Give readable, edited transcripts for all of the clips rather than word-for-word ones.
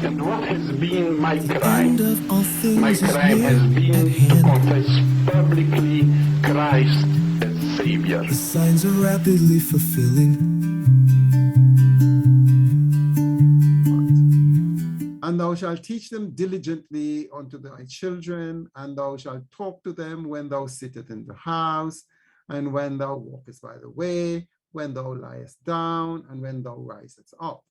And what has been my crime? My crime has been to confess publicly Christ as Savior. The signs are rapidly fulfilling. And thou shalt teach them diligently unto thy children, and thou shalt talk to them when thou sittest in the house, and when thou walkest by the way, when thou liest down, and when thou risest up.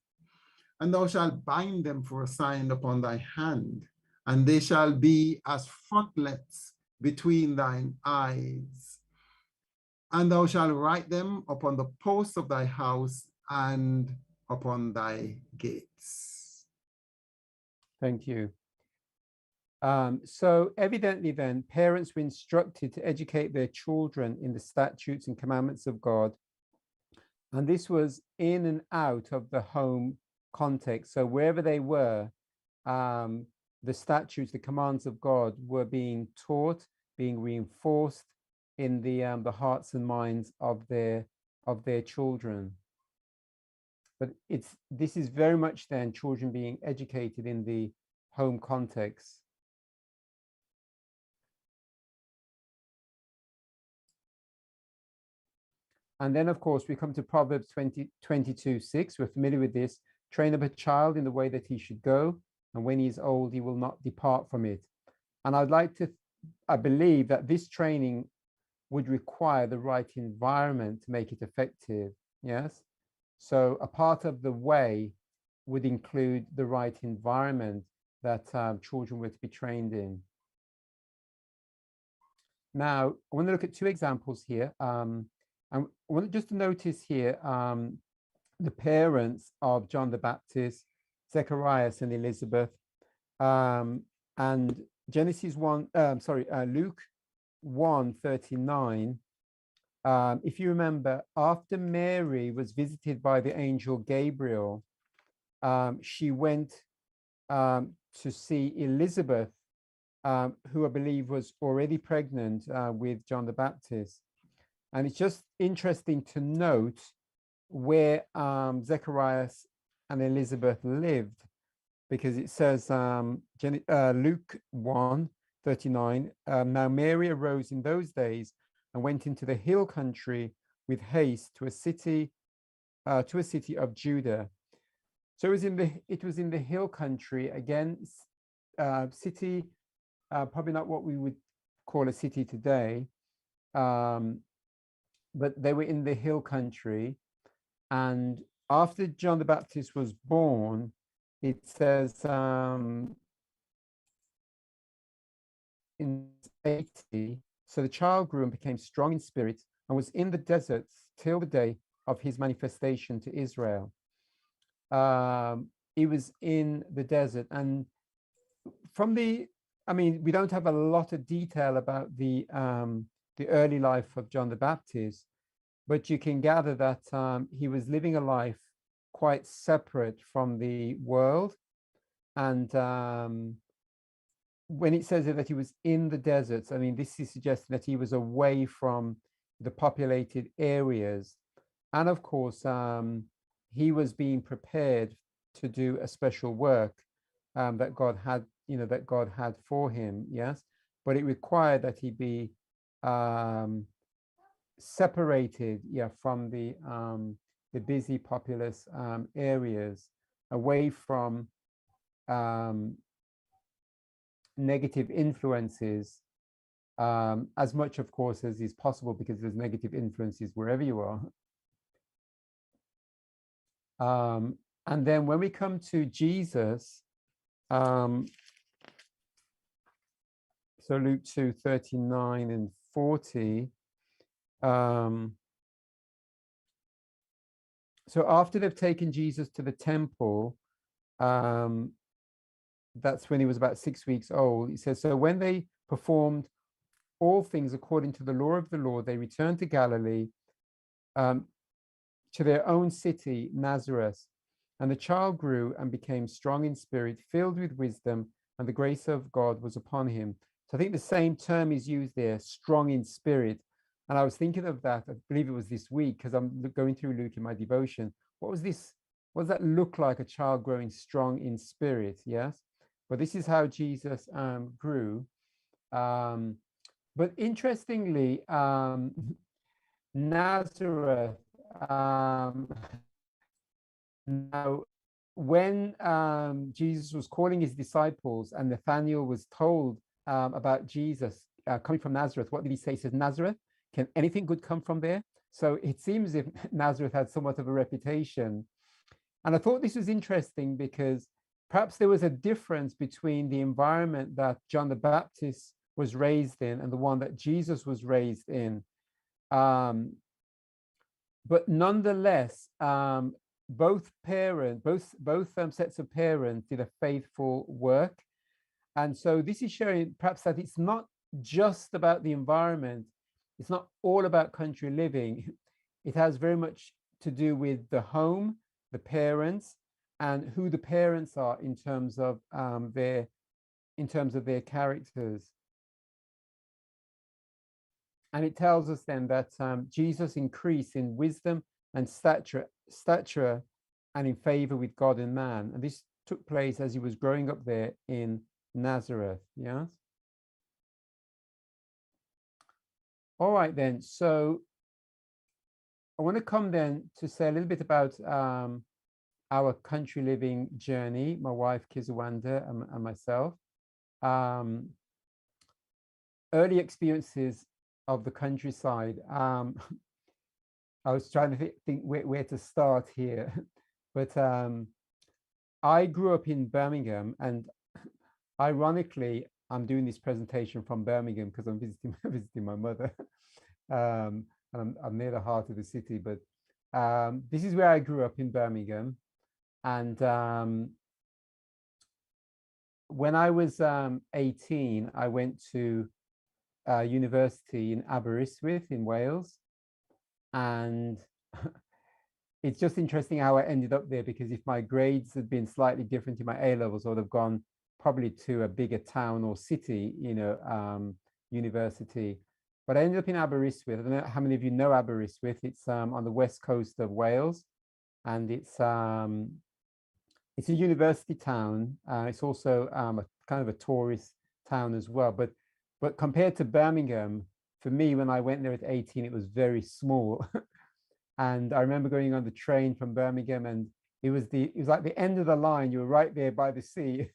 And thou shalt bind them for a sign upon thy hand, and they shall be as frontlets between thine eyes. And thou shalt write them upon the posts of thy house and upon thy gates. Thank you. So evidently then, parents were instructed to educate their children in the statutes and commandments of God. And this was in and out of the home context. So wherever they were, the statutes, the commands of God were being taught, being reinforced in the hearts and minds of their children. But this is very much then children being educated in the home context. And then, of course, we come to Proverbs 22:6. We're familiar with this. Train up a child in the way that he should go, and when he is old, he will not depart from it. And I believe that this training would require the right environment to make it effective. Yes. So a part of the way would include the right environment that children were to be trained in. Now, I want to look at two examples here. And I want just to notice here the parents of John the Baptist, Zacharias and Elizabeth, and Luke 1:39. If you remember, after Mary was visited by the angel Gabriel, she went to see Elizabeth, who I believe was already pregnant with John the Baptist. And it's just interesting to note where Zacharias and Elizabeth lived, because it says, Luke 1:39, now Mary arose in those days and went into the hill country with haste to a city of Judah. So it was in the hill country, again, city, probably not what we would call a city today, but they were in the hill country. And after John the Baptist was born, it says in 80, so the child grew and became strong in spirit and was in the deserts till the day of his manifestation to Israel. He was in the desert. And we don't have a lot of detail about the early life of John the Baptist, but you can gather that he was living a life quite separate from the world. And when it says that he was in the deserts, this is suggesting that he was away from the populated areas. And of course, he was being prepared to do a special work that God had for him. Yes, but it required that he be separated, from the busy, populous areas, away from negative influences, as much, of course, as is possible, because there's negative influences wherever you are. And then when we come to Jesus, so Luke 2:39 and 40. So after they've taken Jesus to the temple, that's when he was about 6 weeks old. He says, so when they performed all things according to the law of the Lord, they returned to Galilee, to their own city, Nazareth. And the child grew and became strong in spirit, filled with wisdom, and the grace of God was upon him. So I think the same term is used there, strong in spirit. And I was thinking of that, I believe it was this week, because I'm going through Luke in my devotion. What was this what does that look like, a child growing strong in spirit? Yes. But this is how Jesus grew. But interestingly, Nazareth, now, when Jesus was calling his disciples and Nathanael was told about Jesus coming from Nazareth, what did he say? He says, Nazareth, can anything good come from there? So it seems as if Nazareth had somewhat of a reputation. And I thought this was interesting because perhaps there was a difference between the environment that John the Baptist was raised in and the one that Jesus was raised in. But nonetheless, both sets of parents did a faithful work. And so this is showing perhaps that it's not just about the environment. It's not all about country living. It has very much to do with the home, the parents, and who the parents are in terms of their characters. And it tells us then that Jesus increased in wisdom and stature and in favor with God and man. And this took place as he was growing up there in Nazareth. Yes. All right, then. So I want to come then to say a little bit about our country living journey, my wife Kizawanda and myself. Early experiences of the countryside. I was trying to think where to start here, but I grew up in Birmingham, and ironically, I'm doing this presentation from Birmingham because I'm visiting my mother. And I'm near the heart of the city, but this is where I grew up in Birmingham. And when I was 18, I went to university in Aberystwyth in Wales. And it's just interesting how I ended up there, because if my grades had been slightly different in my A levels, I would have gone probably to a bigger town or city, university. But I ended up in Aberystwyth. I don't know how many of you know Aberystwyth. It's on the west coast of Wales, and it's a university town. It's also a kind of a tourist town as well. But compared to Birmingham, for me, when I went there at 18, it was very small. And I remember going on the train from Birmingham, and it was like the end of the line. You were right there by the sea.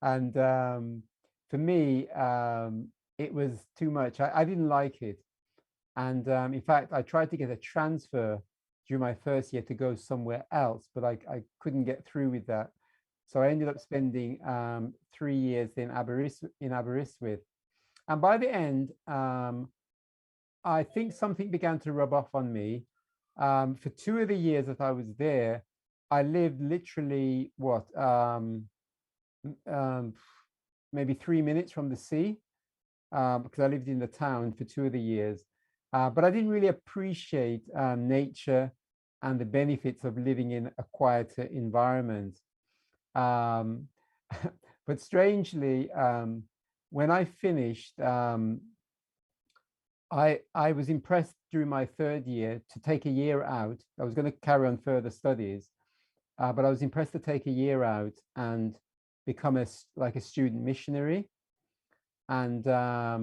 And for me, it was too much. I didn't like it. And in fact, I tried to get a transfer during my first year to go somewhere else, but I couldn't get through with that. So I ended up spending 3 years in Aberystwyth. And by the end, I think something began to rub off on me. For 2 of the years that I was there, I lived literally maybe 3 minutes from the sea, because I lived in the town for 2 of the years. But I didn't really appreciate nature and the benefits of living in a quieter environment. But strangely, when I finished, I was impressed during my 3rd year to take a year out. I was going to carry on further studies, but I was impressed to take a year out and become a student missionary. And I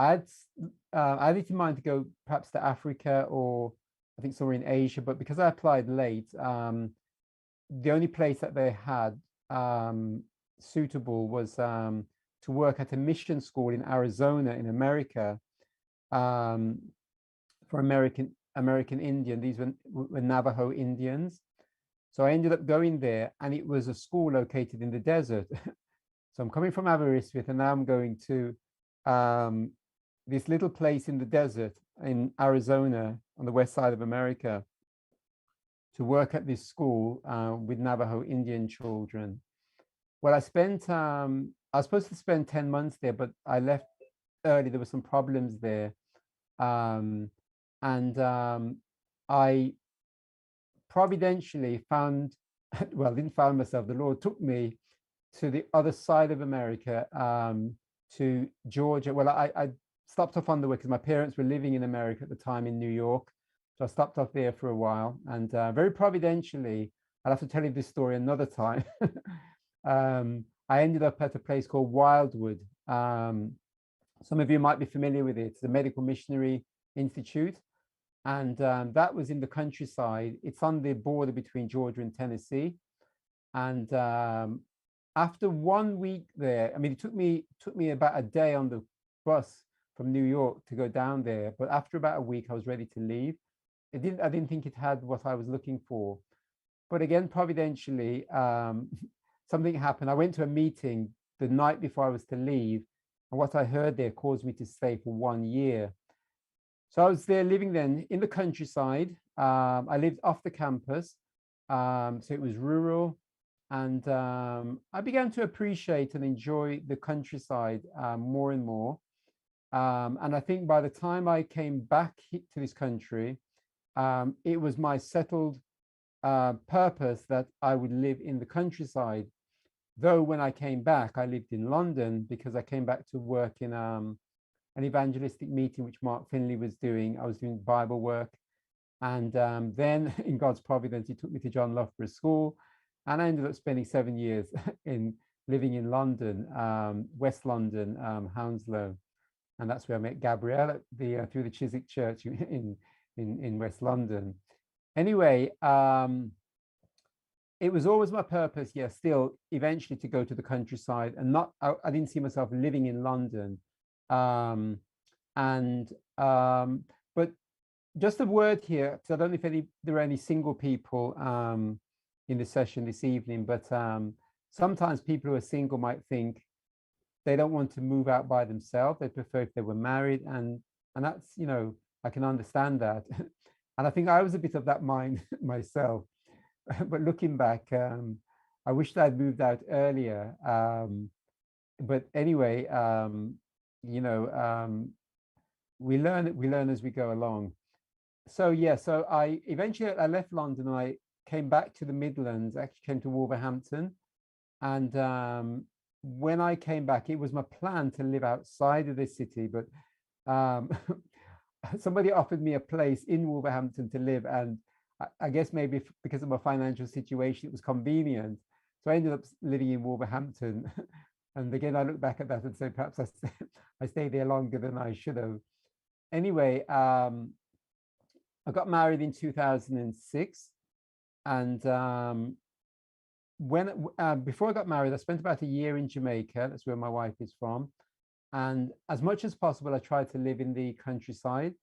had it in mind to go perhaps to Africa, or I think somewhere in Asia, but because I applied late, the only place that they had suitable was to work at a mission school in Arizona in America, for American Indian. These were Navajo Indians. So I ended up going there, and it was a school located in the desert. So I'm coming from Aberystwyth, and now I'm going to this little place in the desert in Arizona on the west side of America to work at this school with Navajo Indian children. Well, I was supposed to spend 10 months there, but I left early. There were some problems there. I providentially found, well, didn't find myself, the Lord took me to the other side of America, to Georgia. Well, I stopped off on the way because my parents were living in America at the time in New York. So I stopped off there for a while, and very providentially, I'll have to tell you this story another time. I ended up at a place called Wildwood. Some of you might be familiar with it. It's a medical missionary institute. And that was in the countryside. It's on the border between Georgia and Tennessee. And after 1 week there, I mean, it took me about a day on the bus from New York to go down there. But after about a week, I was ready to leave. I didn't think it had what I was looking for. But again, providentially, something happened. I went to a meeting the night before I was to leave. And what I heard there caused me to stay for 1 year. So I was there living then in the countryside. I lived off the campus. So it was rural. And I began to appreciate and enjoy the countryside more and more. And I think by the time I came back to this country, it was my settled purpose that I would live in the countryside. Though when I came back, I lived in London because I came back to work in an evangelistic meeting which Mark Finley was doing. I was doing Bible work. And then in God's providence, he took me to John Loughborough School. And I ended up spending 7 years living in London, West London, Hounslow. And that's where I met Gabrielle through the Chiswick Church in West London. Anyway, it was always my purpose, yeah, still eventually to go to the countryside and I didn't see myself living in London. But just a word here, because I don't know if there are any single people in the session this evening, but sometimes people who are single might think they don't want to move out by themselves. They prefer if they were married, and that's, you know, I can understand that. And I think I was a bit of that mind myself. But looking back, I wish that I'd moved out earlier. But anyway, you know, we learn as we go along. So yeah, so I eventually left London and I came back to the Midlands. Actually came to Wolverhampton, and when I came back, it was my plan to live outside of the city, but somebody offered me a place in Wolverhampton to live, and I guess maybe because of my financial situation, it was convenient. So I ended up living in Wolverhampton. And again, I look back at that and say, perhaps I stayed there longer than I should have. Anyway, I got married in 2006. And before I got married, I spent about a year in Jamaica. That's where my wife is from. And as much as possible, I tried to live in the countryside.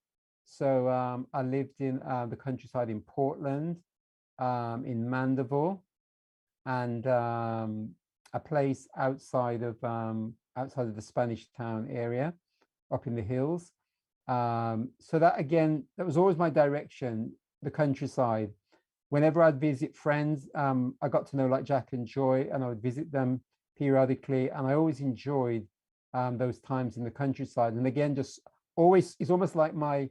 So I lived in the countryside in Portland, in Mandeville, and a place outside of the Spanish Town area, up in the hills. So that, again, that was always my direction, the countryside. Whenever I'd visit friends, I got to know like Jack and Joy, and I would visit them periodically, and I always enjoyed those times in the countryside. And again, just always, it's almost like my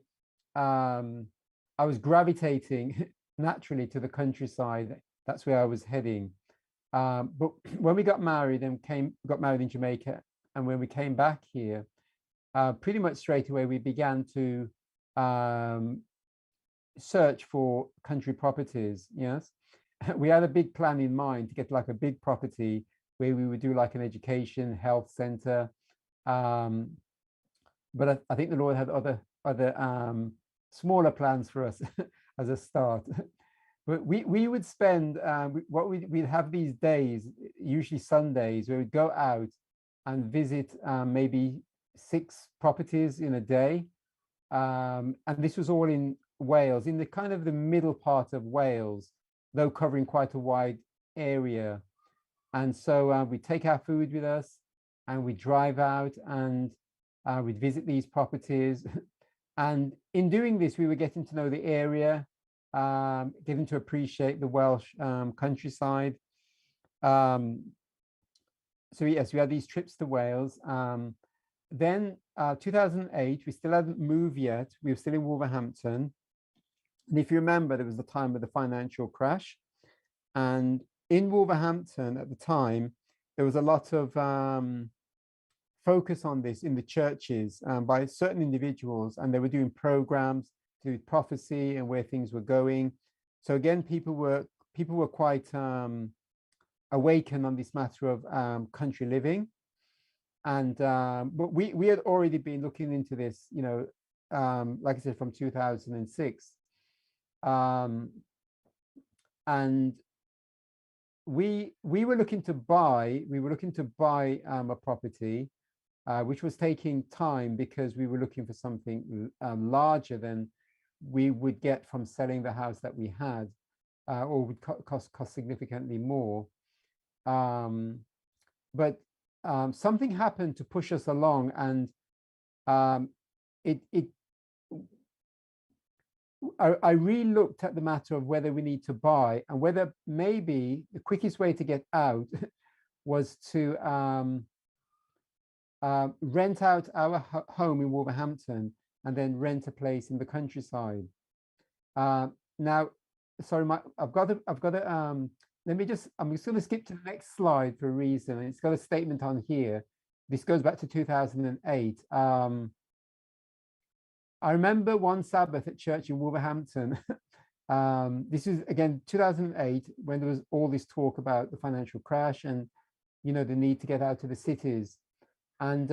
I was gravitating naturally to the countryside. That's where I was heading. But when we got married and got married in Jamaica, and when we came back here, pretty much straight away we began to search for country properties. Yes, we had a big plan in mind to get like a big property where we would do like an education health center. But I think the Lord had other smaller plans for us as a start. But we would spend we'd have these days, usually Sundays, where we'd go out and visit maybe 6 properties in a day. And this was all in Wales, in the kind of the middle part of Wales, though covering quite a wide area. And so we'd take our food with us and we'd drive out and we'd visit these properties. And in doing this, we were getting to know the area, getting to appreciate the Welsh countryside. So yes, we had these trips to Wales. Then 2008, we still hadn't moved yet. We were still in Wolverhampton. And if you remember, there was the time of the financial crash. And in Wolverhampton at the time, there was a lot of focus on this in the churches by certain individuals, and they were doing programs to do with prophecy and where things were going. So again, people were people were quite awakened on this matter of country living. And but we had already been looking into this, like I said, from 2006. And we were looking to buy a property, which was taking time because we were looking for something larger than we would get from selling the house that we had, or would cost significantly more. But something happened to push us along, and I re-looked at the matter of whether we need to buy and whether maybe the quickest way to get out was to rent out our home in Wolverhampton and then rent a place in the countryside. Now, sorry, I've got to I'm just going to skip to the next slide for a reason. It's got a statement on here. This goes back to 2008. I remember one Sabbath at church in Wolverhampton. This is again 2008, when there was all this talk about the financial crash and the need to get out of the cities. And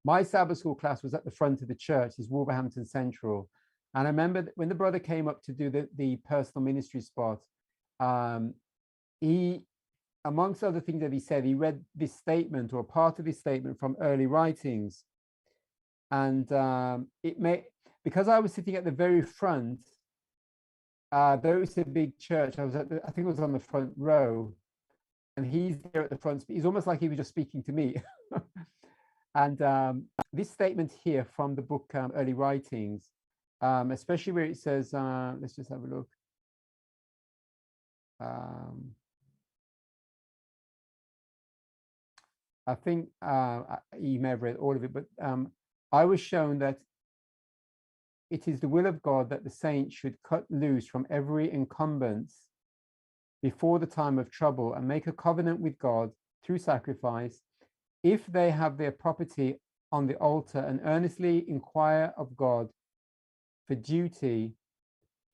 my Sabbath school class was at the front of the church, is Wolverhampton Central. And I remember when the brother came up to do the personal ministry spot, he, amongst other things that he said, he read this statement or part of this statement from early writings. And because I was sitting at the very front, though it's a big church, I think it was on the front row, and he's there at the front. He's almost like he was just speaking to me. And this statement here from the book Early Writings, especially where it says, let's just have a look. I think you may have read all of it, but I was shown that it is the will of God that the saints should cut loose from every encumbrance before the time of trouble and make a covenant with God through sacrifice. If they have their property on the altar and earnestly inquire of God for duty,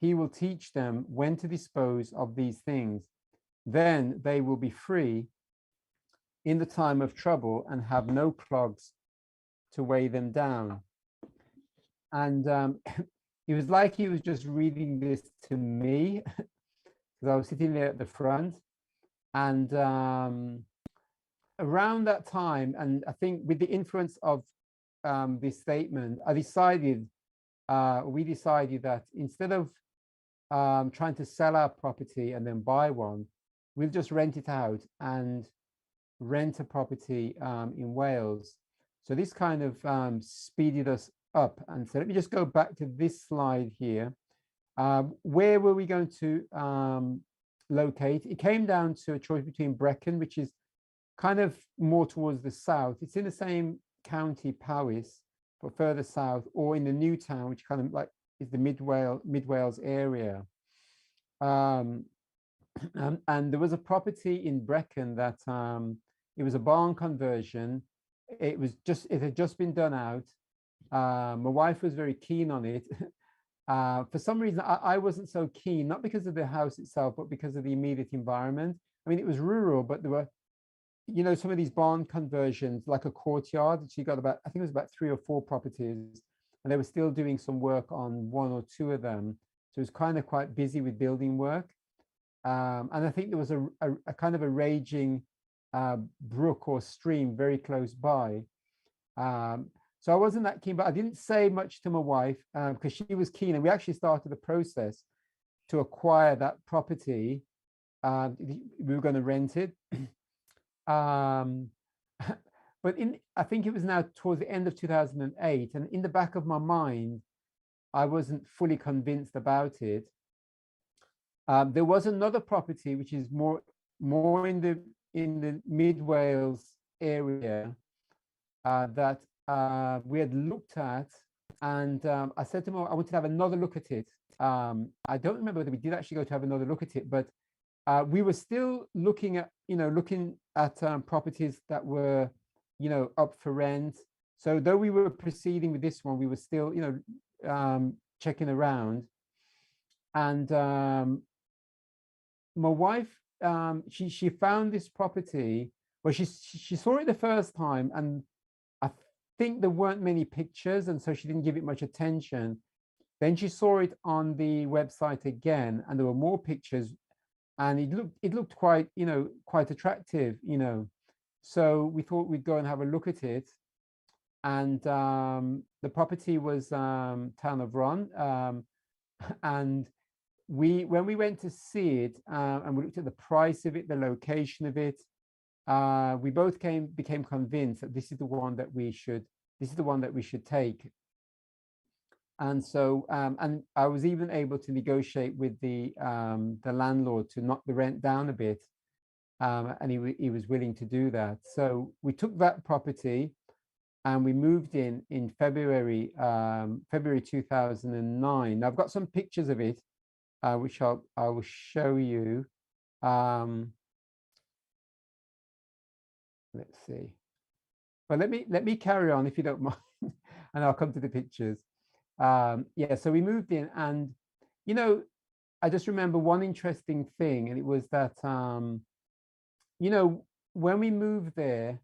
he will teach them when to dispose of these things. Then they will be free in the time of trouble and have no clogs to weigh them down. And it was like he was just reading this to me, because I was sitting there at the front. And around that time, and I think with the influence of this statement, we decided that instead of trying to sell our property and then buy one, we'll just rent it out and rent a property in Wales. So this kind of speeded us up. And so let me just go back to this slide here. Where were we going to locate? It came down to a choice between Brecon, which is kind of more towards the south. It's in the same county, Powys, but further south, or in the new town, which kind of like is the Mid Wales area. And there was a property in Brecon that it was a barn conversion. It had just been done out. My wife was very keen on it. For some reason, I wasn't so keen, not because of the house itself, but because of the immediate environment. I mean, it was rural, but there were, some of these barn conversions, like a courtyard. She got about, I think it was about 3 or 4 properties, and they were still doing some work on 1 or 2 of them. So it was kind of quite busy with building work. And I think there was a kind of a raging brook or stream very close by. So I wasn't that keen, but I didn't say much to my wife because she was keen, and we actually started the process to acquire that property. We were going to rent it. But I think it was now towards the end of 2008, and in the back of my mind, I wasn't fully convinced about it. There was another property which is more in the Mid Wales area that we had looked at, and I said to him, I wanted to have another look at it. I don't remember whether we did actually go to have another look at it, but we were still looking at properties that were up for rent. So though we were proceeding with this one, we were still checking around. And my wife, she found this property. Well, she saw it the first time, and I think there weren't many pictures, and so she didn't give it much attention. Then she saw it on the website again, and there were more pictures, and it looked quite, quite attractive, So we thought we'd go and have a look at it. And the property was town of Ron. And when we went to see it, and we looked at the price of it, the location of it, we both became convinced that this is the one that we should take. And so, and I was even able to negotiate with the landlord to knock the rent down a bit, and he was willing to do that. So we took that property, and we moved in February 2009. Now, I've got some pictures of it, which I will show you. Let's see. But let me carry on if you don't mind, and I'll come to the pictures. Yeah, so we moved in, and I just remember one interesting thing, and it was that when we moved there,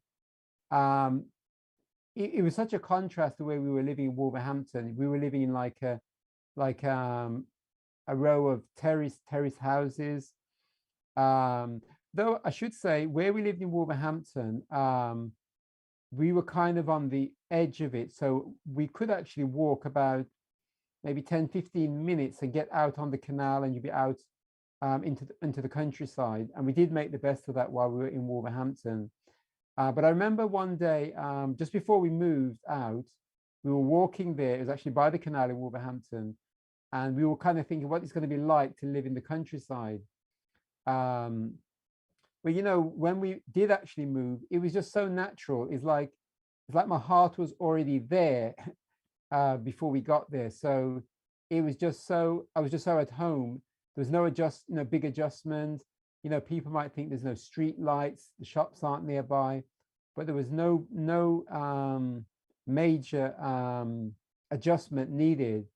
it was such a contrast the way we were living in Wolverhampton. We were living in like a row of terrace houses. Though I should say, where we lived in Wolverhampton, we were kind of on the edge of it. So we could actually walk about maybe 10-15 minutes and get out on the canal, and you'd be out into the countryside. And we did make the best of that while we were in Wolverhampton. But I remember one day, just before we moved out, we were walking there. It was actually by the canal in Wolverhampton. And we were kind of thinking what it's going to be like to live in the countryside. But when we did actually move, it was just so natural. It's like my heart was already there before we got there. So it was just so, I was just so at home. There was no big adjustment. People might think there's no street lights, the shops aren't nearby, but there was no major adjustment needed.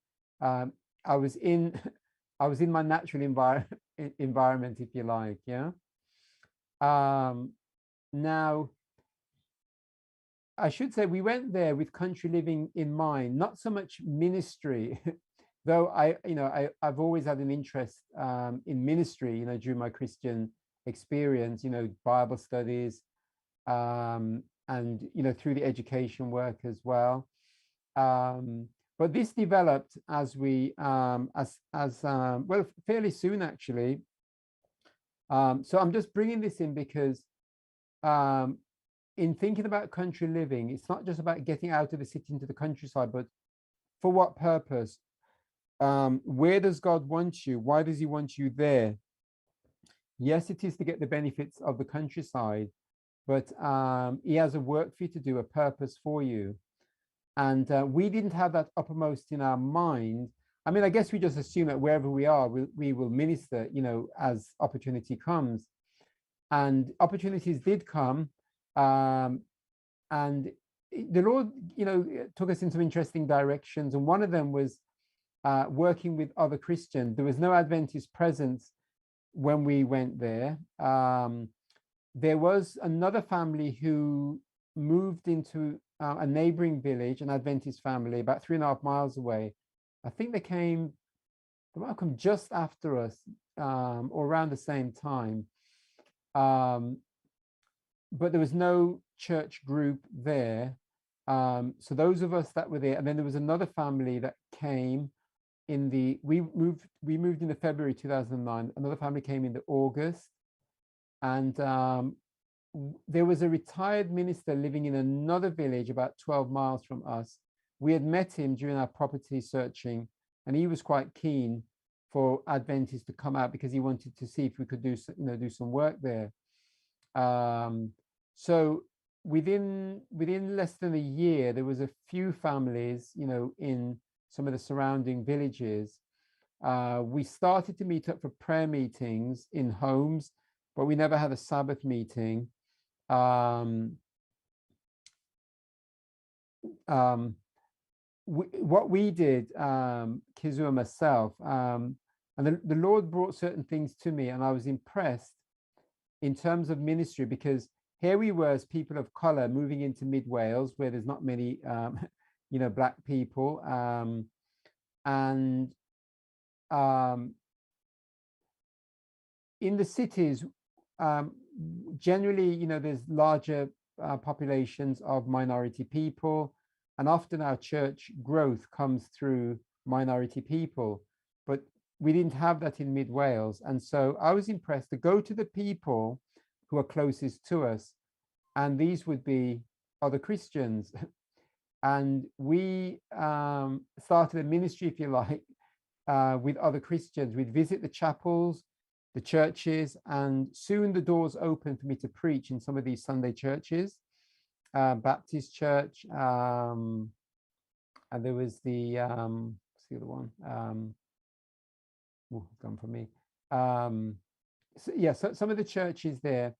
I was in my natural environment, if you like. Yeah. Now, I should say we went there with country living in mind, not so much ministry, though I've always had an interest in ministry, during my Christian experience, Bible studies, and through the education work as well. But this developed as we well, fairly soon actually. So I'm just bringing this in because in thinking about country living, it's not just about getting out of the city into the countryside, but for what purpose? Where does God want you? Why does he want you there? Yes, it is to get the benefits of the countryside, but he has a work for you to do, a purpose for you. And we didn't have that uppermost in our mind. I mean, I guess we just assume that wherever we are, we will minister, as opportunity comes. And opportunities did come. And the Lord, took us in some interesting directions. And one of them was working with other Christians. There was no Adventist presence when we went there. There was another family who moved into a neighboring village, an Adventist family, about 3.5 miles away. I think they might have come just after us, or around the same time. But there was no church group there. So those of us that were there, and then there was another family that came we moved in the February 2009. Another family came in the August, and there was a retired minister living in another village about 12 miles from us. We had met him during our property searching, and he was quite keen for Adventists to come out because he wanted to see if we could do some work there. So within less than a year, there was a few families, in some of the surrounding villages. We started to meet up for prayer meetings in homes, but we never had a Sabbath meeting. What we did, Kizu and myself, And the Lord brought certain things to me, and I was impressed in terms of ministry, because here we were as people of color moving into mid Wales, where there's not many, black people, and in the cities, generally, there's larger populations of minority people, and often our church growth comes through minority people. But we didn't have that in mid Wales, and so I was impressed to go to the people who are closest to us, and these would be other Christians. And we started a ministry, if you like, with other Christians. We'd visit the chapels, the churches, and soon the doors opened for me to preach in some of these Sunday churches, Baptist church, and there was the other one. Gone for me. So some of the churches there,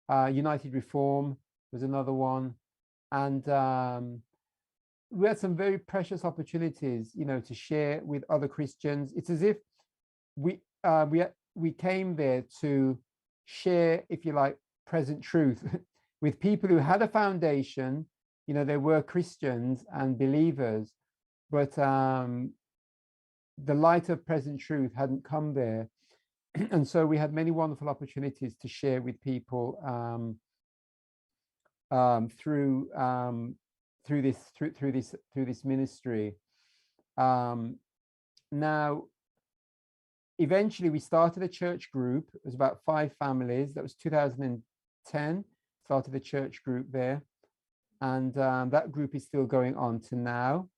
United Reform was another one, and we had some very precious opportunities, to share with other Christians. It's as if we came there to share, if you like, present truth with people who had a foundation. They were Christians and believers, but the light of present truth hadn't come there. And so we had many wonderful opportunities to share with people through this ministry. Now, eventually, we started a church group. It was about 5 families. That was 2010. Started a church group there, and that group is still going on to now.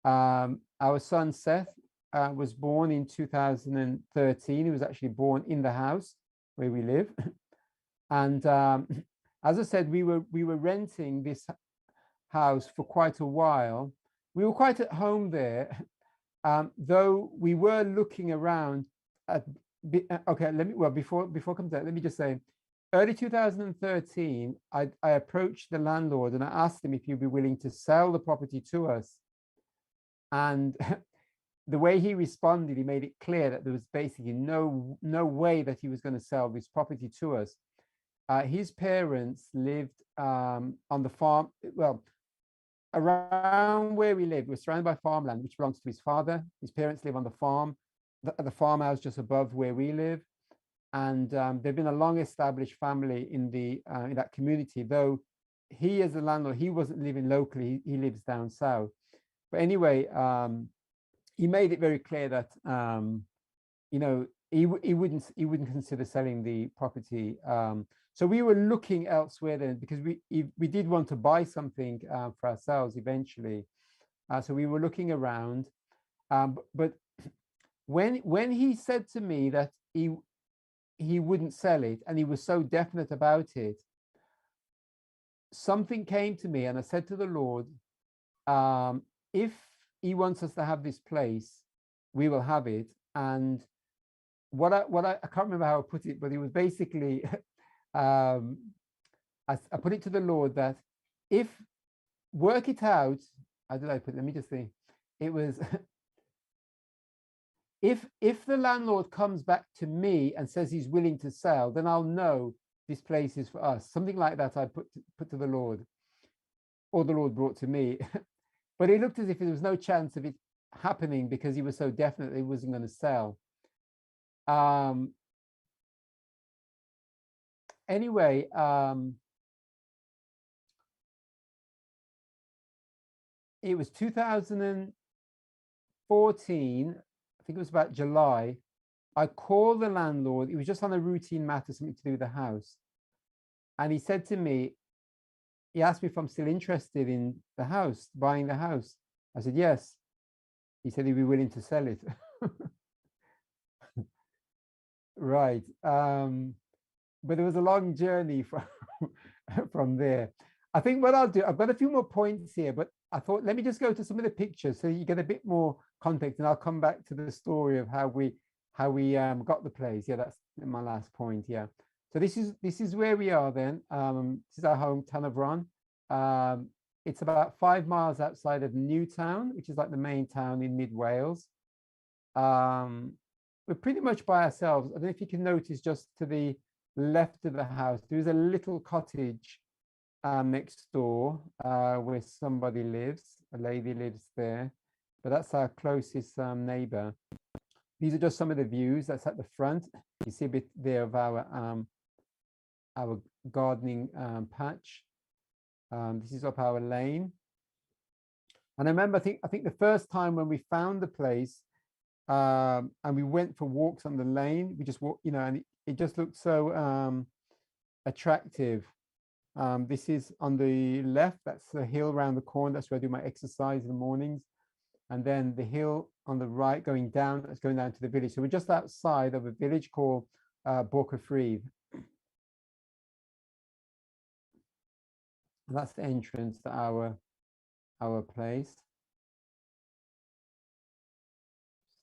Our son Seth was born in 2013. He was actually born in the house where we live, and as I said, we were renting this house for quite a while. We were quite at home there, though we were looking around at. Okay, before I come to that, let me just say, early 2013, I approached the landlord and I asked him if he'd be willing to sell the property to us, and the way he responded, he made it clear that there was basically no way that he was going to sell this property to us. His parents lived on the farm. Well, around where we lived, we're surrounded by farmland, which belongs to his father. His parents live on the farm, the farmhouse just above where we live. And they've been a long-established family in that community. Though he, as a landlord, he wasn't living locally. He lives down south. But anyway, he made it very clear that he wouldn't consider selling the property. So we were looking elsewhere then, because we did want to buy something for ourselves eventually. So we were looking around, but when he said to me that he wouldn't sell it, and he was so definite about it, something came to me, and I said to the Lord, if he wants us to have this place, we will have it. And what I can't remember how I put it, but it was basically I put it to the Lord that if work it out, how did I put it? Let me just think. It was if the landlord comes back to me and says he's willing to sell, then I'll know this place is for us. Something like that I put to the Lord, or the Lord brought to me. But it looked as if there was no chance of it happening, because he was so definite that he wasn't going to sell. Anyway, it was 2014, I think it was about July. I called the landlord. It was just on a routine matter, something to do with the house. And he said to me, he asked me if I'm still interested in the house, buying the house. I said, yes. He said he'd be willing to sell it. Right. But there was a long journey from there. I think what I'll do, I've got a few more points here, but I thought, let me just go to some of the pictures so you get a bit more context, and I'll come back to the story of how we got the place. Yeah, that's my last point. Yeah. So this is where we are then. This is our home, Tanavron. It's about 5 miles outside of Newtown, which is like the main town in mid Wales. we're pretty much by ourselves. I don't know if you can notice just to the left of the house, there is a little cottage next door where somebody lives, a lady lives there, but that's our closest neighbor. These are just some of the views. That's at the front. You see a bit there of our gardening patch. This is up our lane. And I remember, I think the first time when we found the place and we went for walks on the lane, we just walked, you know, and it just looked so attractive. This is on the left, that's the hill around the corner. That's where I do my exercise in the mornings. And then the hill on the right going down, that's going down to the village. So we're just outside of a village called Borcafried. That's the entrance to our place.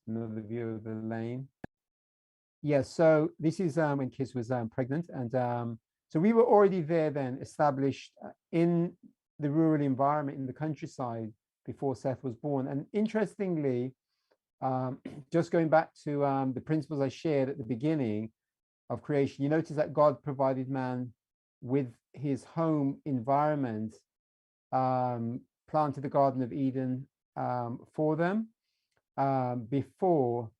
Another view of the lane. Yeah, so this is when Kiz was pregnant. And so we were already there then, established in the rural environment, in the countryside, before Seth was born. And interestingly, just going back to the principles I shared at the beginning of creation, you notice that God provided man with his home environment, planted the Garden of Eden for them before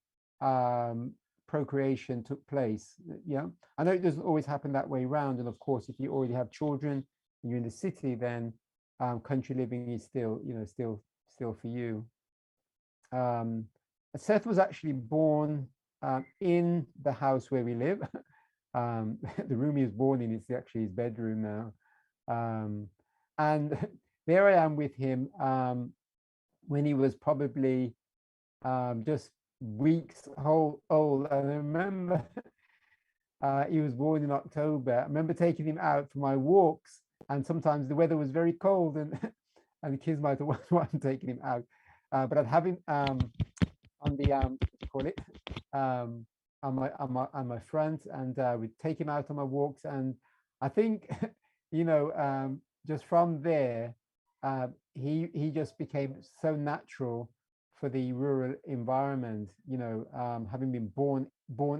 procreation took place. Yeah, I know it doesn't always happen that way around. And of course, if you already have children and you're in the city, then country living is still, you know, still for you. Seth was actually born in the house where we live. The room he was born in is actually his bedroom now. And there I am with him when he was probably just weeks old. And I remember he was born in October. I remember taking him out for my walks, and sometimes the weather was very cold, and and the kids might have wondered why I'm taking him out. But I'd have him on the what do you call it, on my front, and we'd take him out on my walks. And I think you know, just from there, he just became so natural for the rural environment, you know, having been born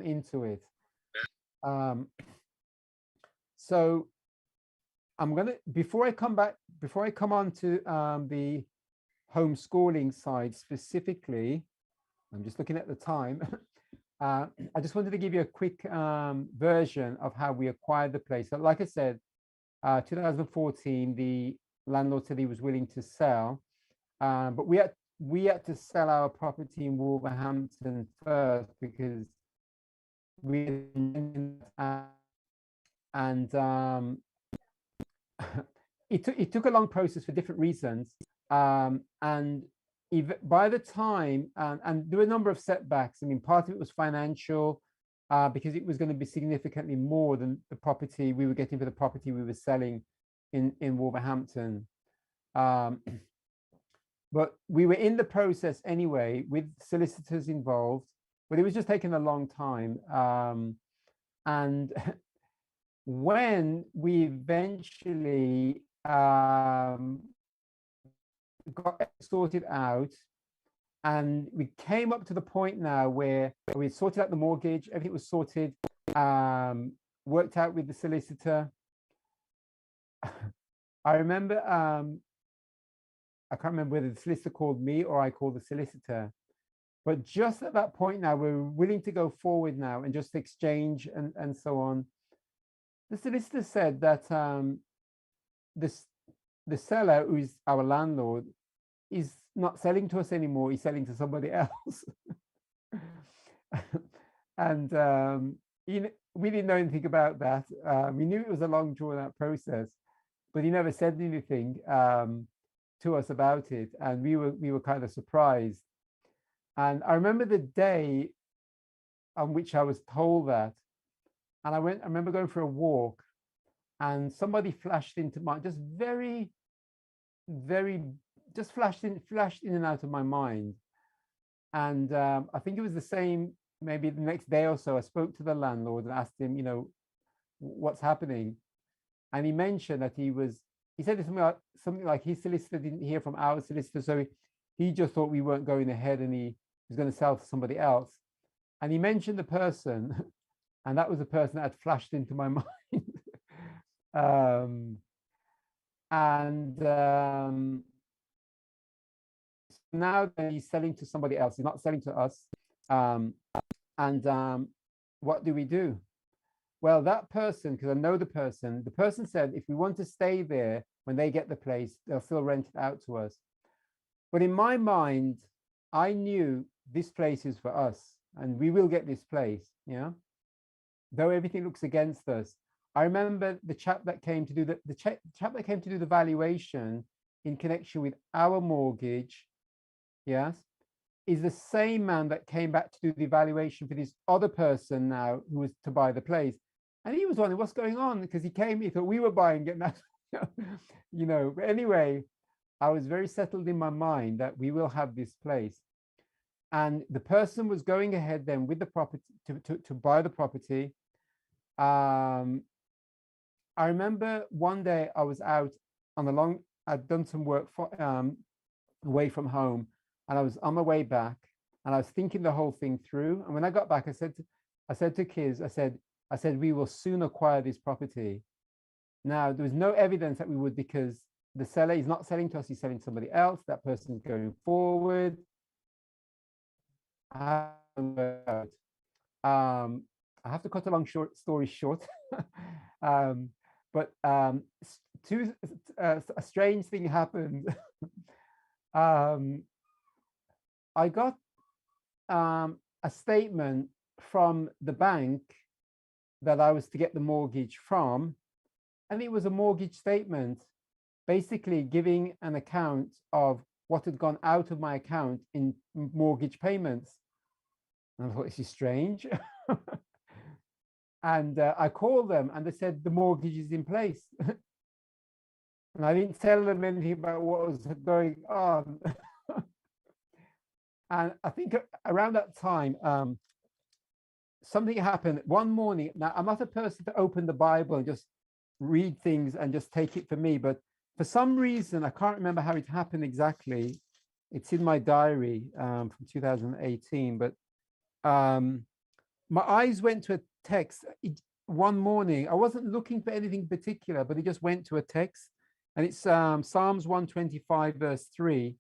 into it. So I'm gonna, before I come on to the homeschooling side specifically, I'm just looking at the time. I just wanted to give you a quick version of how we acquired the place. So like I said, 2014, the landlord said he was willing to sell, but we had to sell our property in Wolverhampton first because we and it took a long process for different reasons, and by the time and there were a number of setbacks. I mean, part of it was financial, because it was going to be significantly more than the property we were getting for the property we were selling in Wolverhampton. But we were in the process anyway with solicitors involved, but it was just taking a long time. And when we eventually got sorted out, and we came up to the point now where we sorted out the mortgage, everything was sorted, worked out with the solicitor. I remember, I can't remember whether the solicitor called me or I called the solicitor, but just at that point now, we're willing to go forward now and just exchange and so on. The solicitor said that the seller, who is our landlord, is not selling to us anymore. He's selling to somebody else. And you know, we didn't know anything about that. We knew it was a long drawn out process, but he never said anything to us about it, and we were kind of surprised. And I remember the day on which I was told that, and I remember going for a walk, and somebody flashed into my, just very, just flashed in and out of my mind. And I think it was the same, maybe the next day or so, I spoke to the landlord and asked him, you know, what's happening. And he mentioned that he said something like his solicitor didn't hear from our solicitor, so he just thought we weren't going ahead and he was going to sell to somebody else. And he mentioned the person, and that was the person that had flashed into my mind. um, and now that he's selling to somebody else, he's not selling to us. And what do we do? Well, that person, because I know the person said, if we want to stay there when they get the place, they'll still rent it out to us. But in my mind, I knew this place is for us and we will get this place, yeah. Though everything looks against us. I remember the chap that came to do the chap that came to do the valuation in connection with our mortgage, yes, is the same man that came back to do the evaluation for this other person now who was to buy the place. And he was wondering what's going on because he came, he thought we were buying it now, you know. But anyway, I was very settled in my mind that we will have this place. And the person was going ahead then with the property to buy the property. I remember one day I was out on the long, I'd done some work for, away from home, and I was on my way back and I was thinking the whole thing through. And when I got back, I said to kids, I said, we will soon acquire this property. Now, there was no evidence that we would, because the seller is not selling to us, he's selling to somebody else. That person is going forward. I have to cut a long story short. But a strange thing happened. I got a statement from the bank that I was to get the mortgage from, and it was a mortgage statement basically giving an account of what had gone out of my account in mortgage payments. And I thought, this is strange. And I called them and they said the mortgage is in place. And I didn't tell them anything about what was going on. And I think around that time, something happened one morning. Now, I'm not a person to open the Bible and just read things and just take it for me, but for some reason, I can't remember how it happened exactly. It's in my diary from 2018, but my eyes went to a text one morning. I wasn't looking for anything particular, but it just went to a text, and it's Psalms 125, verse 3.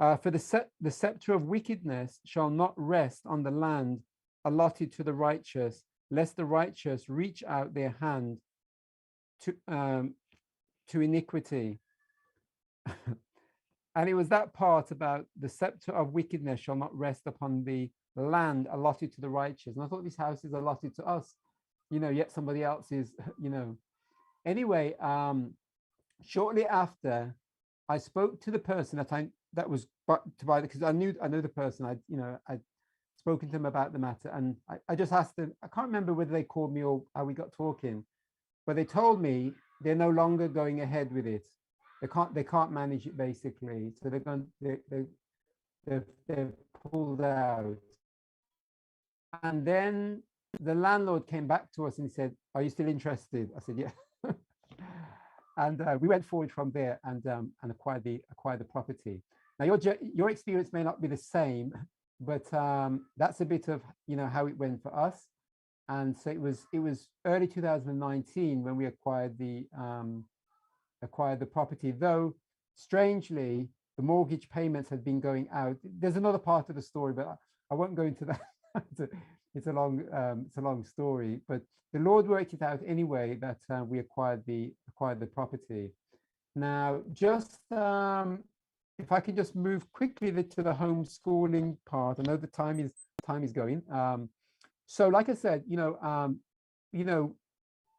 For the scepter of wickedness shall not rest on the land allotted to the righteous, lest the righteous reach out their hand to iniquity. And it was that part about the scepter of wickedness shall not rest upon the land allotted to the righteous. And I thought this house is allotted to us, you know, yet somebody else is, you know. Anyway, shortly after, I spoke to the person that was to buy, because I know the person. I'd spoken to them about the matter, and I just asked them. I can't remember whether they called me or how we got talking, but they told me they're no longer going ahead with it. They can't manage it, basically. So they've pulled out. And then the landlord came back to us and said, "Are you still interested?" I said, "Yeah." And we went forward from there and acquired the property. Now your experience may not be the same, but that's a bit of, you know, how it went for us. And so it was early 2019 when we acquired the property, though strangely the mortgage payments had been going out. There's another part of the story, but I won't go into that. It's a long story, but the Lord worked it out anyway that we acquired the property. Now, just if I can just move quickly to the homeschooling part. I know the time is going. So, like I said, the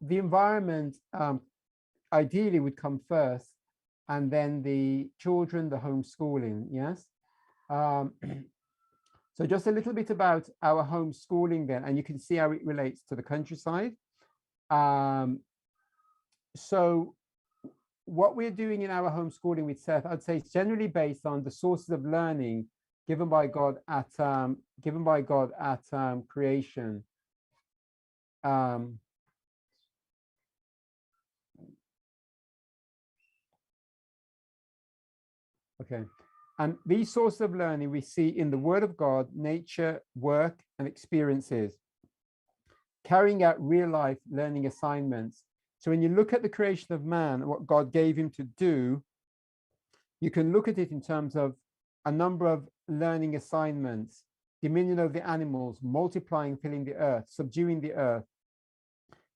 environment ideally would come first, and then the children, the homeschooling. Yes. So just a little bit about our homeschooling then, and you can see how it relates to the countryside. So what we're doing in our homeschooling with Seth, I'd say it's generally based on the sources of learning given by God at creation. Okay. And these sources of learning we see in the Word of God, nature, work, and experiences, carrying out real life learning assignments. So when you look at the creation of man and what God gave him to do, you can look at it in terms of a number of learning assignments: dominion over the animals, multiplying, filling the earth, subduing the earth,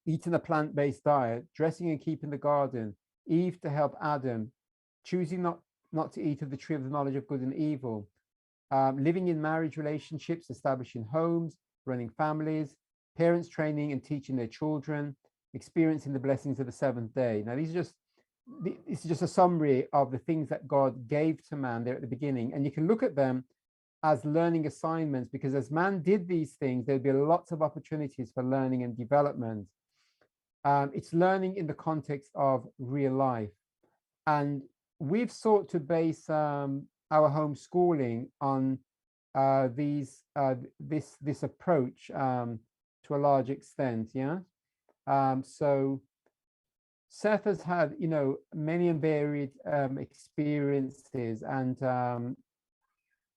eating a plant-based diet, dressing and keeping the garden, Eve to help Adam, choosing not to eat of the tree of the knowledge of good and evil, living in marriage relationships, establishing homes, running families, parents training and teaching their children, experiencing the blessings of the seventh day. Now, this is just a summary of the things that God gave to man there at the beginning. And you can look at them as learning assignments, because as man did these things, there'd be lots of opportunities for learning and development. It's learning in the context of real life. And we've sought to base our homeschooling on this approach to a large extent. Yeah. So Seth has had, many and varied experiences, and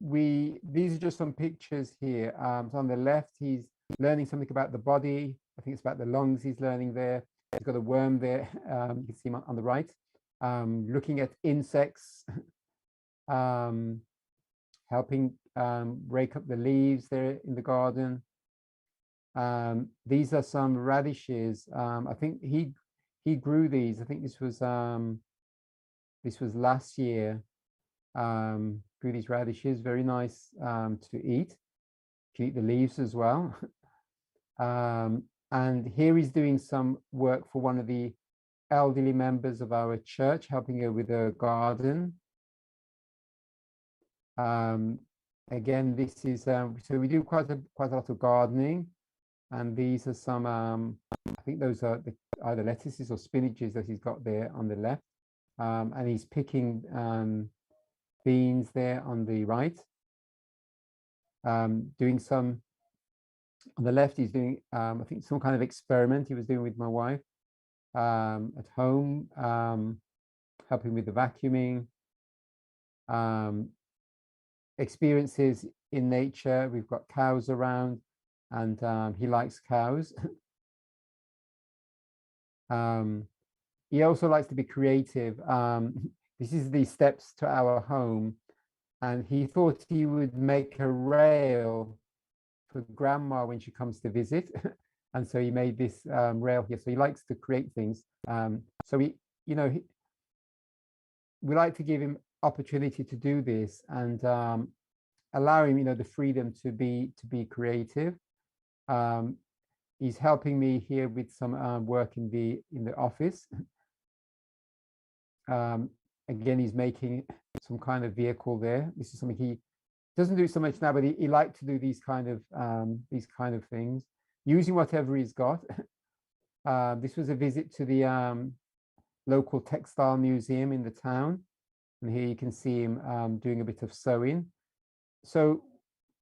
these are just some pictures here. So on the left, he's learning something about the body. I think it's about the lungs he's learning there. He's got a worm there. You can see him on the right, looking at insects, helping rake up the leaves there in the garden. These are some radishes. I think he grew these. I think this was last year. Grew these radishes, very nice to eat. You eat the leaves as well. And here he's doing some work for one of the elderly members of our church, helping her with her garden. Again, this is so we do quite a lot of gardening, and these are some I think those are either lettuces or spinaches that he's got there on the left, and he's picking beans there on the right. Doing some on the left, he's doing I think some kind of experiment he was doing with my wife at home, helping with the vacuuming. Experiences in nature. We've got cows around, and he likes cows. He also likes to be creative. This is the steps to our home, and he thought he would make a rail for grandma when she comes to visit. And so he made this rail here. So he likes to create things. So we like to give him opportunity to do this, and allow him, the freedom to be creative. He's helping me here with some work in the office. Again, he's making some kind of vehicle there. This is something he doesn't do so much now, but he liked to do these kind of things, using whatever he's got. This was a visit to the local textile museum in the town, and here you can see him doing a bit of sewing. So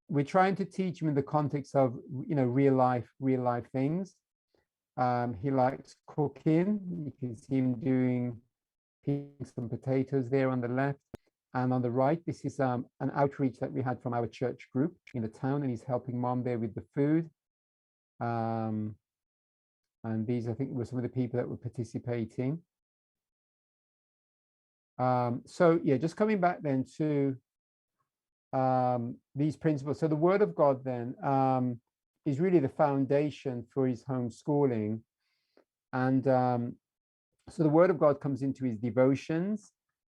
we're trying to teach him in the context of real life things. He likes cooking. You can see him peeling some potatoes there on the left, and on the right, this is an outreach that we had from our church group in the town, and he's helping mom there with the food. And these, I think, were some of the people that were participating. So yeah, just coming back then to these principles. So the Word of God then is really the foundation for his homeschooling. And so the Word of God comes into his devotions.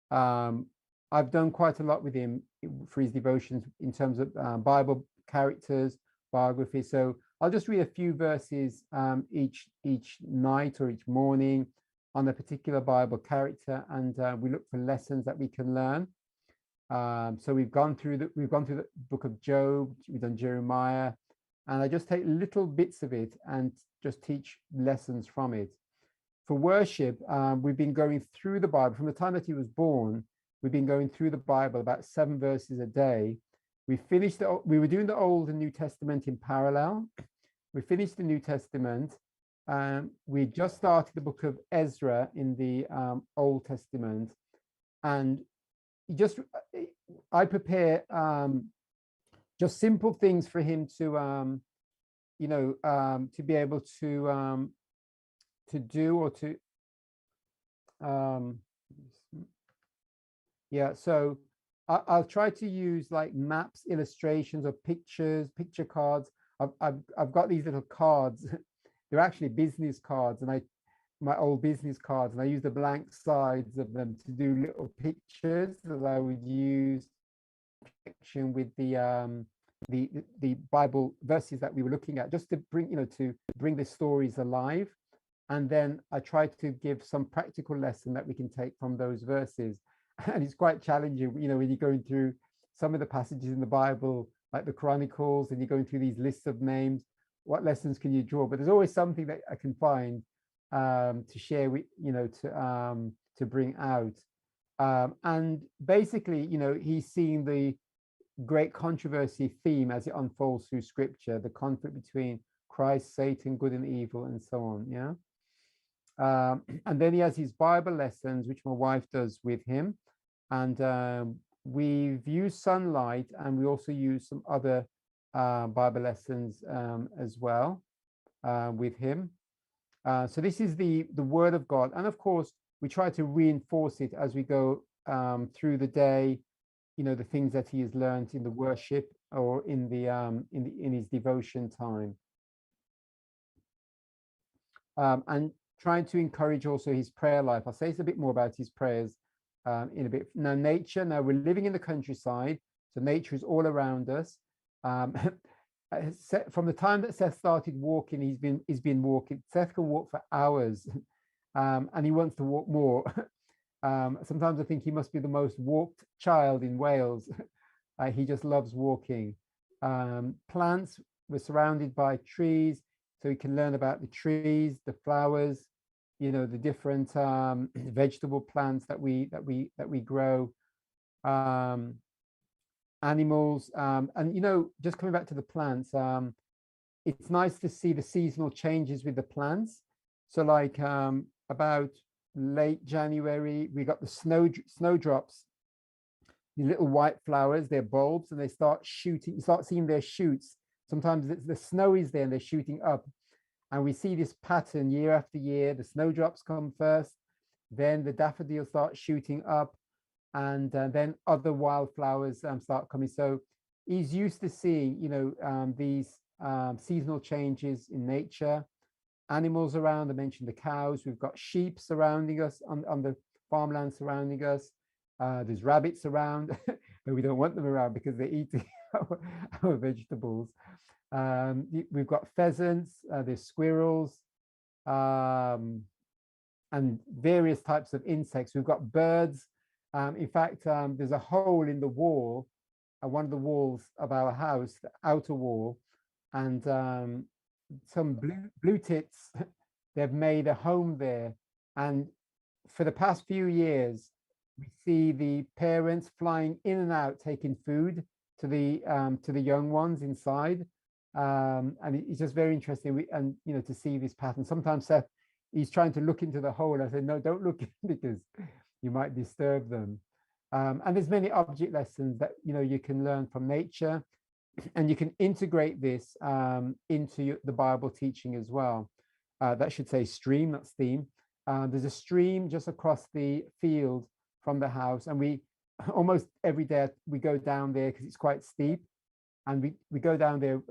I've done quite a lot with him for his devotions in terms of Bible characters, biography. So I'll just read a few verses each night or each morning on a particular Bible character, and we look for lessons that we can learn. So we've gone through the book of Job, we've done Jeremiah, and I just take little bits of it and just teach lessons from it. For worship, we've been going through the Bible from the time that he was born. We've been going through the Bible about 7 verses a day. We were doing the Old and New Testament in parallel. We finished the New Testament. We just started the book of Ezra in the Old Testament, and just I prepare just simple things for him to to be able to do or to yeah. So I'll try to use like maps, illustrations, or pictures, picture cards. I've got these little cards. They're actually business cards, and my old business cards, and I use the blank sides of them to do little pictures that I would use with the Bible verses that we were looking at, just to bring to bring the stories alive. And then I try to give some practical lesson that we can take from those verses. And it's quite challenging, when you're going through some of the passages in the Bible, like the Chronicles, and you're going through these lists of names. What lessons can you draw? But there's always something that I can find to share with, to bring out. And basically, he's seeing the great controversy theme as it unfolds through scripture, the conflict between Christ, Satan, good and evil, and so on. Yeah. And then he has his Bible lessons, which my wife does with him. And we've used Sunlight, and we also use some other Bible lessons as well with him. So this is the Word of God. And of course, we try to reinforce it as we go through the day, the things that he has learned in the worship or in his devotion time. And trying to encourage also his prayer life. I'll say a bit more about his prayers in a bit. Now, nature. Now, we're living in the countryside, so nature is all around us. From the time that Seth started walking, he's been walking. Seth can walk for hours, and he wants to walk more. Sometimes I think he must be the most walked child in Wales. He just loves walking. Plants. We're surrounded by trees, so he can learn about the trees, the flowers, the different vegetable plants that we grow, animals, and just coming back to the plants, it's nice to see the seasonal changes with the plants. So like about late January, we got the snowdrops, the little white flowers, they're bulbs, and they start shooting. You start seeing their shoots. Sometimes the snow is there and they're shooting up. And we see this pattern year after year. The snowdrops come first, then the daffodils start shooting up, and then other wildflowers start coming. So he's used to seeing, these seasonal changes in nature. Animals around, I mentioned the cows. We've got sheep surrounding us on the farmland surrounding us. There's rabbits around, but we don't want them around because they're eating our vegetables. We've got pheasants, there's squirrels, and various types of insects. We've got birds. In fact, there's a hole in the wall, one of the walls of our house, the outer wall, and some blue tits, they've made a home there. And for the past few years, we see the parents flying in and out, taking food to the young ones inside. And it's just very interesting. To see this pattern. Sometimes Seth, he's trying to look into the hole. I said, no, don't look in because you might disturb them. And there's many object lessons that you can learn from nature, and you can integrate this into the Bible teaching as well. That should say stream, not steam. There's a stream just across the field from the house, and we almost every day we go down there because it's quite steep, and we go down there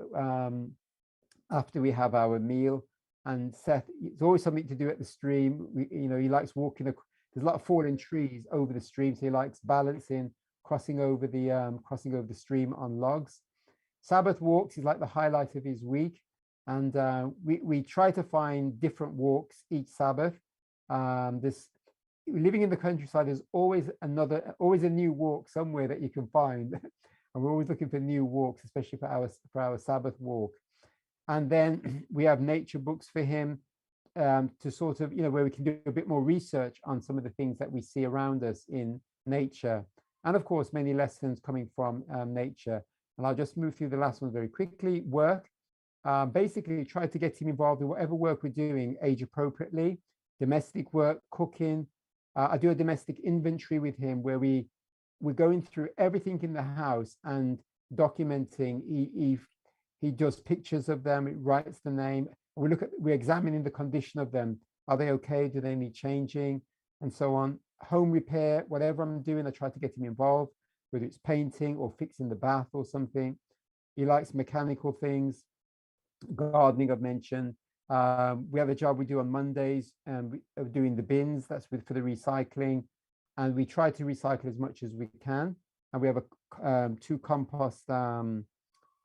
after we have our meal. And Seth, it's always something to do at the stream. He likes walking. There's a lot of fallen trees over the stream, so he likes balancing, crossing over the stream on logs. Sabbath walks is like the highlight of his week, and we try to find different walks each Sabbath. Living in the countryside, there's always a new walk somewhere that you can find, and we're always looking for new walks, especially for our Sabbath walk. And then we have nature books for him to sort of, where we can do a bit more research on some of the things that we see around us in nature, and of course many lessons coming from nature. And I'll just move through the last one very quickly. Work. Basically try to get him involved in whatever work we're doing age appropriately. Domestic work, cooking. I do a domestic inventory with him where we we're going through everything in the house and documenting. He does pictures of them, it writes the name. We're examining the condition of them. Are they okay? Do they need changing? And so on. Home repair, whatever I'm doing, I try to get him involved, whether it's painting or fixing the bath or something. He likes mechanical things, gardening I've mentioned. We have a job we do on Mondays, and we're doing the bins. That's for the recycling, and we try to recycle as much as we can. And we have two compost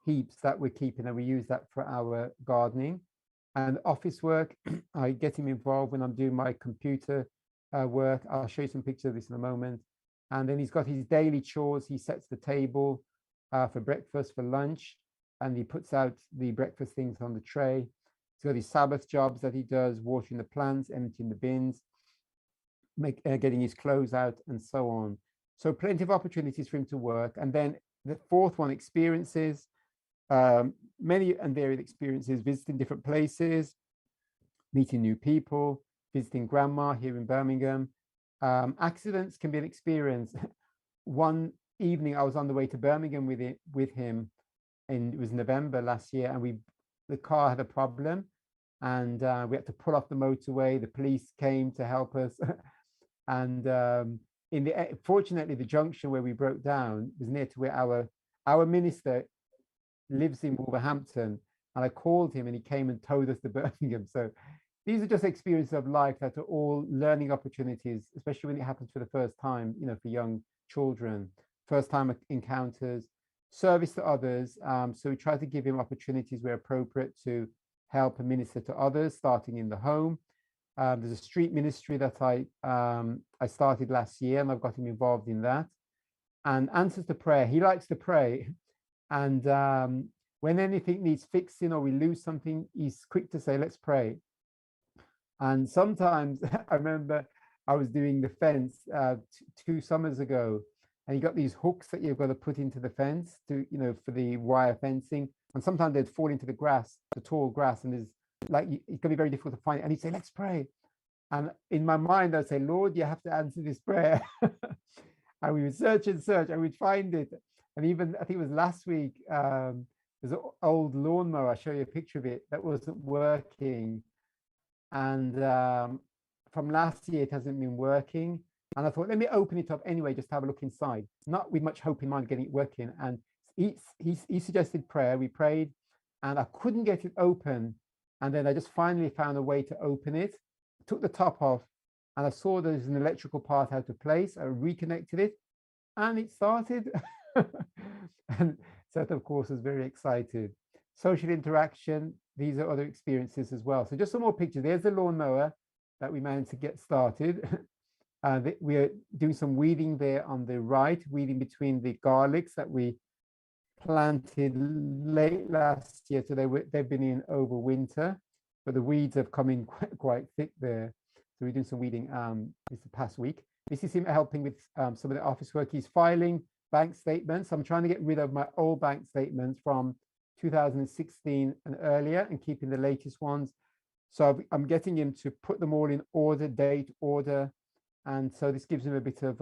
heaps that we're keeping, and we use that for our gardening. And office work, I get him involved when I'm doing my computer work. I'll show you some pictures of this in a moment. And then he's got his daily chores. He sets the table for breakfast, for lunch, and he puts out the breakfast things on the tray. He's got his Sabbath jobs that he does, watering the plants, emptying the bins, getting his clothes out, and so on. So plenty of opportunities for him to work. And then the fourth one, experiences. Many and varied experiences, visiting different places, meeting new people, visiting grandma here in Birmingham. Accidents can be an experience. One evening I was on the way to Birmingham with him, and it was November last year, and the car had a problem, and we had to pull off the motorway. The police came to help us. And fortunately, the junction where we broke down was near to where our minister lives in Wolverhampton, and I called him and he came and towed us to Birmingham. So these are just experiences of life that are all learning opportunities, especially when it happens for the first time, for young children, first time encounters, service to others. So we try to give him opportunities where appropriate to help and minister to others, starting in the home. There's a street ministry that I started last year, and I've got him involved in that. And answers to prayer. He likes to pray. And when anything needs fixing or we lose something, he's quick to say, let's pray. And sometimes I remember I was doing the fence 2 summers ago, and you got these hooks that you've got to put into the fence for the wire fencing. And sometimes they'd fall into the grass, the tall grass, and it's going to be very difficult to find it. And he'd say, let's pray. And in my mind, I'd say, Lord, you have to answer this prayer. And we would search and search, and we'd find it. And even, I think it was last week, there's an old lawnmower, I'll show you a picture of it, that wasn't working. And from last year, it hasn't been working. And I thought, let me open it up anyway, just to have a look inside, not with much hope in mind getting it working. And he suggested prayer, we prayed, and I couldn't get it open. And then I just finally found a way to open it, took the top off, and I saw there's an electrical part out of place. I reconnected it, and it started. And Seth, of course, was very excited. Social interaction, these are other experiences as well. So just some more pictures. There's the lawnmower that we managed to get started. We're doing some weeding there on the right, weeding between the garlics that we planted late last year. So they've been in over winter, but the weeds have come in quite thick there. So we're doing some weeding this past week. This is him helping with some of the office work. He's filing bank statements. I'm trying to get rid of my old bank statements from 2016 and earlier and keeping the latest ones. So I'm getting him to put them all in order, date, order. And so this gives him a bit of,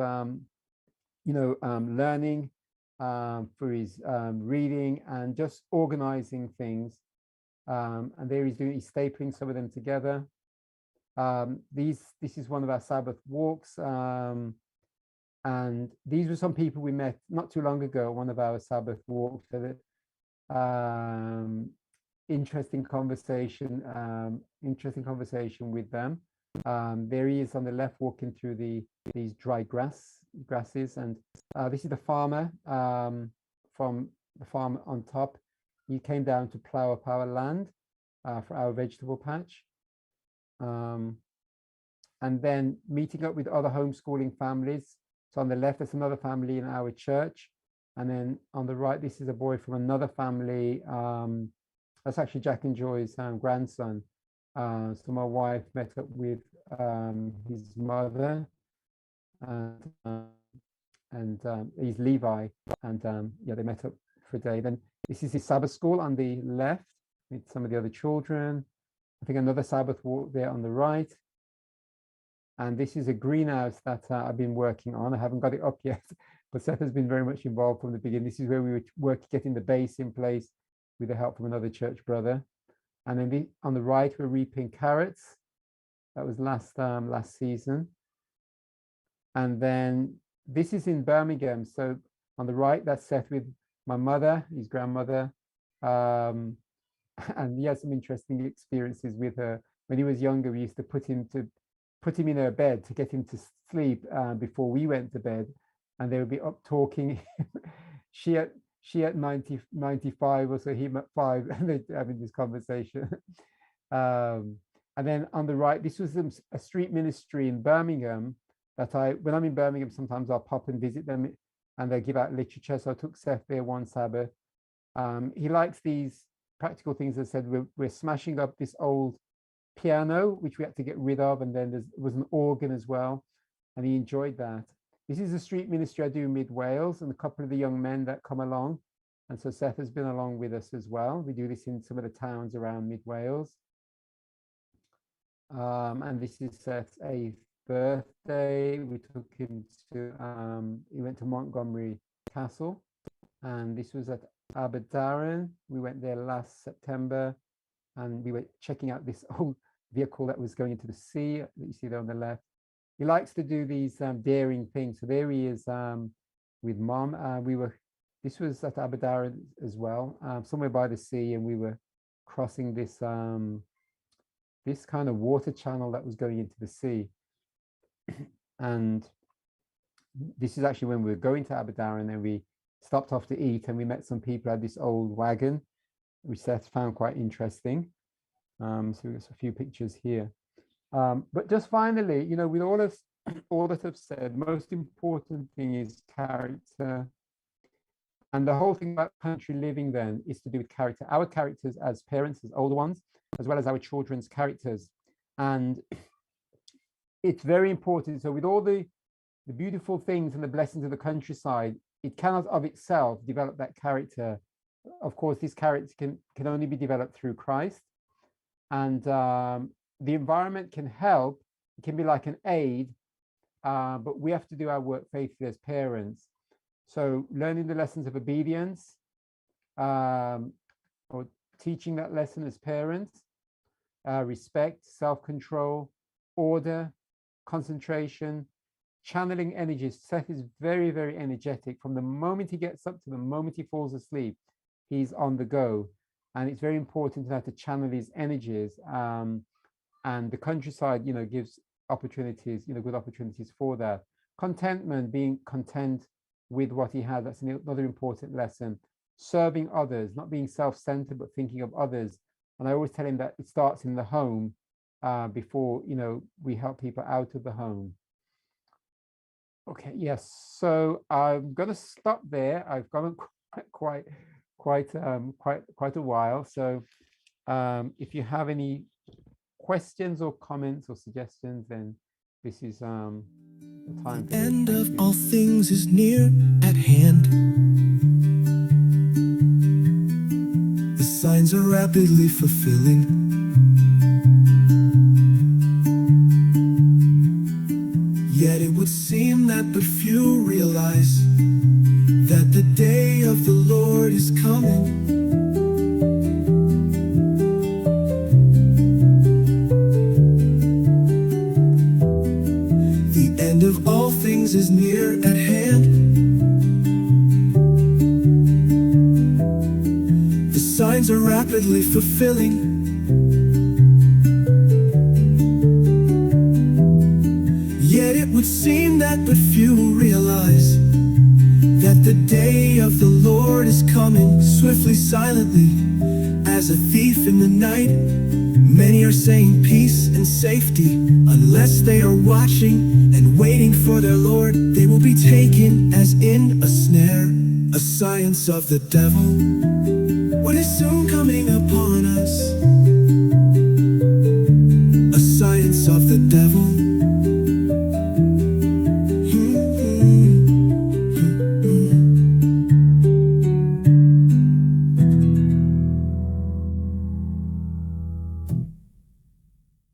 learning for his reading and just organizing things. And there he's stapling some of them together. This is one of our Sabbath walks. And these were some people we met not too long ago, one of our Sabbath walks. Interesting conversation with them. There he is on the left walking through these dry grasses, and this is the farmer from the farm on top. He came down to plow up our land for our vegetable patch. And then meeting up with other homeschooling families. So on the left, there's another family in our church. And then on the right, this is a boy from another family. That's actually Jack and Joy's grandson. So my wife met up with his mother, and he's Levi. And they met up for a day. Then this is his Sabbath school on the left with some of the other children. I think another Sabbath walk there on the right. And this is a greenhouse that I've been working on. I haven't got it up yet, but Seth has been very much involved from the beginning. This is where we were getting the base in place with the help from another church brother. And then on the right, we're reaping carrots. That was last season. And then this is in Birmingham. So on the right, that's Seth with my mother, his grandmother. And he had some interesting experiences with her. When he was younger, we used to put him in her bed to get him to sleep before we went to bed. And they would be up talking. she at 90, 95 or so, him at 5, and they're having this conversation. And then on the right, this was a street ministry in Birmingham that when I'm in Birmingham, sometimes I'll pop and visit them and they give out literature. So I took Seth there one Sabbath. He likes these practical things. I said, we're smashing up this old piano, which we had to get rid of. And then there was an organ as well. And he enjoyed that. This is a street ministry I do in mid Wales, and a couple of the young men that come along. And so Seth has been along with us as well. We do this in some of the towns around mid Wales. And this is Seth's 8th birthday. We took him to, he went to Montgomery Castle, and this was at Aberdaron. We went there last September, and we were checking out this old vehicle that was going into the sea that you see there on the left. He likes to do these daring things. So there he is with Mom. This was at Aberdaron as well, somewhere by the sea, and we were crossing this this kind of water channel that was going into the sea. And this is actually when we were going to Aberdaron, and we stopped off to eat, and we met some people who had this old wagon, which Seth found quite interesting. So we've got a few pictures here. But just finally, you know, with all that I've said, most important thing is character. And the whole thing about country living then is to do with character. Our characters as parents, as older ones, as well as our children's characters. And it's very important. So with all the beautiful things and the blessings of the countryside, it cannot of itself develop that character. Of course, this character can only be developed through Christ. And the environment can help. It can be like an aid, but we have to do our work faithfully as parents. So learning the lessons of obedience, or teaching that lesson as parents, respect, self-control, order, concentration, channeling energies. Seth is very, very energetic. From the moment he gets up to the moment he falls asleep, he's on the go. And it's very important to know how to channel his energies. And the countryside, you know, gives opportunities, you know, good opportunities for that. Contentment, being content with what he has, that's another important lesson. Serving others, not being self-centered, but thinking of others. And I always tell him that it starts in the home before, you know, we help people out of the home. Okay, yes. So I'm going to stop there. I've gone quite a while. So if you have any questions or comments or suggestions, then this is the time. The end of all things is near at hand. The signs are rapidly fulfilling. Yet it would seem that but few realize that the day of the Lord is coming. The end of all things is near at hand. The signs are rapidly fulfilling. Yet it would seem that but few realize that the day of the Lord is coming swiftly, silently, as a thief in the night. Many are saying peace and safety, unless they are watching and waiting for their Lord. They will be taken as in a snare, a science of the devil. What is soon coming upon